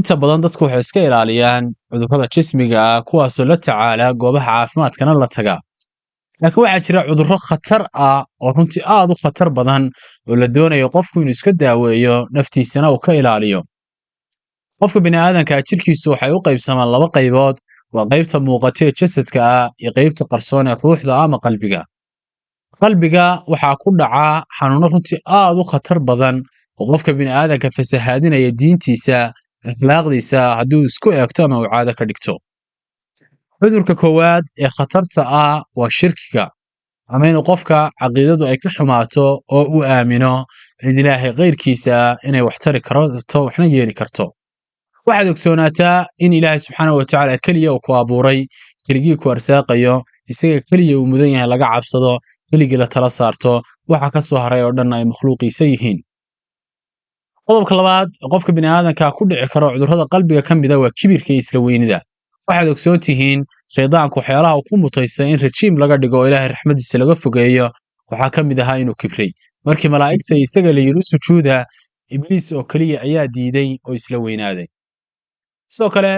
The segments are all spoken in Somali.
inta badan dadku waxay iska ilaaliyaan cudurrada jismiga ah kuwaasoo la tacaala goobaha caafimaadkana la taga laakiin waxaa jira cudurro khatar ah oo runtii aad u khatar badan oo la doonayo qofku inuu iska daaweeyo naftiisana uu ka ilaaliyo qofka bini'aadanka jirkiisu waxay u qaybsamaan laba qaybood waa qaybta muuqata ee jasadka ah iyo qaybta qarsoon ee ruuxda ama qalbiga qalbiga waxaa ku dhaca xanuuno runtii aad u khatar badan oo qofka bini'aadanka fasahaadinaya diintiisa akhlaaqdiisa hadduu isku eegto ama uu caado ka dhigto cudurka koowaad ee khatarta ah waa shirkiga ama inuu qofka caqiidadu ay ka xumaato oo uu aamino cid ilaahay kayrkiisa inay wax tari karto waxna yeeli karto waxaad ogsoonaataa in ilaahay subxaanahu watacaala keliya uu ku abuuray keligii ku arsaaqayo isaga keliya uu mudan yahay laga cabsado keligii la tala saarto waxa ka soo haray oo dhan ay makhluuqiisa yihiin qodobka labaad ee qofka bini'aadanka ku dhici karo cudurrada qalbiga ka mida waa kibirka iyo isla weynida waxaad ogsoon tihiin shaydaanku waxyaalaha uu ku mutaystay in rajiim laga dhigo oo ilaahay raxmadiisa laga fogeeyo waxaa ka mid ahaa inuu kibray markii malaa'igta isaga la yidhi sujuuda ibliis oo keliya ayaa diiday oo isla weynaaday sidoo kale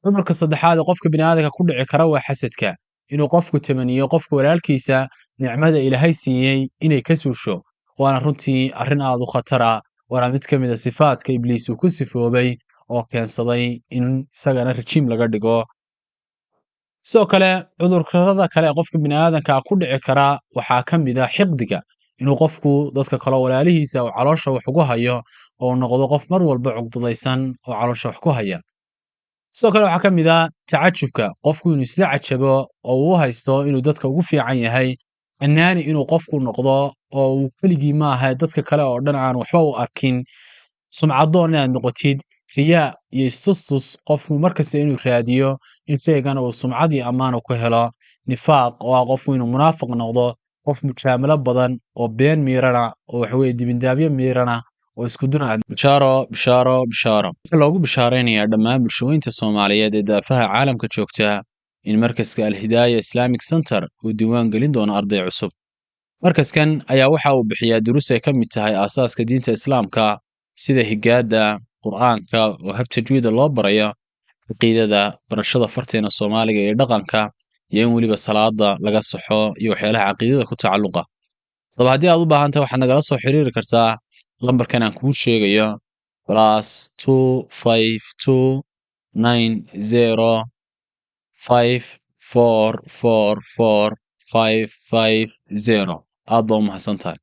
cudurka saddexaad ee qofka bini'aadanka ku dhici kara waa xasadka inuu qofku tamaniyo qofka walaalkiisa nicmada ilaahay siiyey inay ka suusho waana runtii arrin aad u khatar ah waana mid ka mid a sifaadka ibliis uu ku sifoobay oo keensaday in isagana rajiim laga dhigo sidoo kale cudurrada kale ee qofka bini'aadanka ku dhici kara waxaa ka mid ah xiqdiga inuu qofku dadka kale walaalihiisa uu caloosha wax ugu hayo oo uu noqdo qof mar walba cugdadaysan oo caloosha wax ku haya sidoo kale waxaa ka mid ah tacajubka qofku inuu isla cajabo oo uu haysto inuu dadka ugu fiican yahay annaani inuu qofku noqdo oo uu keligii maaha dadka kale oo dhan aan waxba u arkin sumcadoon inaad noqotid riyaa iyo istustus qofku markasta inuu raadiyo in sheegan uu sumcad iyo ammaan ku helo nifaaq oo ah qofku inuu munaafiq noqdo qof mujaamalo badan oo been miirana oo waxaweye dibindaabyo miirana oo isku duna bishaaro waxaa loogu bishaaraynayaa dhammaan bulshooyinta soomaaliyeed ee daafaha caalamka joogta in markaska alhidaaya islamic center uu diiwaan gelin doono arday cusub markaskan ayaa waxa uu bixiyaa duruus ay ka mid tahay aasaaska diinta islaamka sida higaada qur'aanka oo hab tajwiida loo barayo caqiidada barashada farteena soomaaliga iyo dhaqanka iyo in weliba salaada laga saxo iyo waxyaalaha caqiidada ku tacalluqa haddaba haddii aad u baahan tahay waxaad nagala soo xiriiri kartaa lambarkan aan kuu sheegayo +2529054445550 aad baa u mahadsan tahay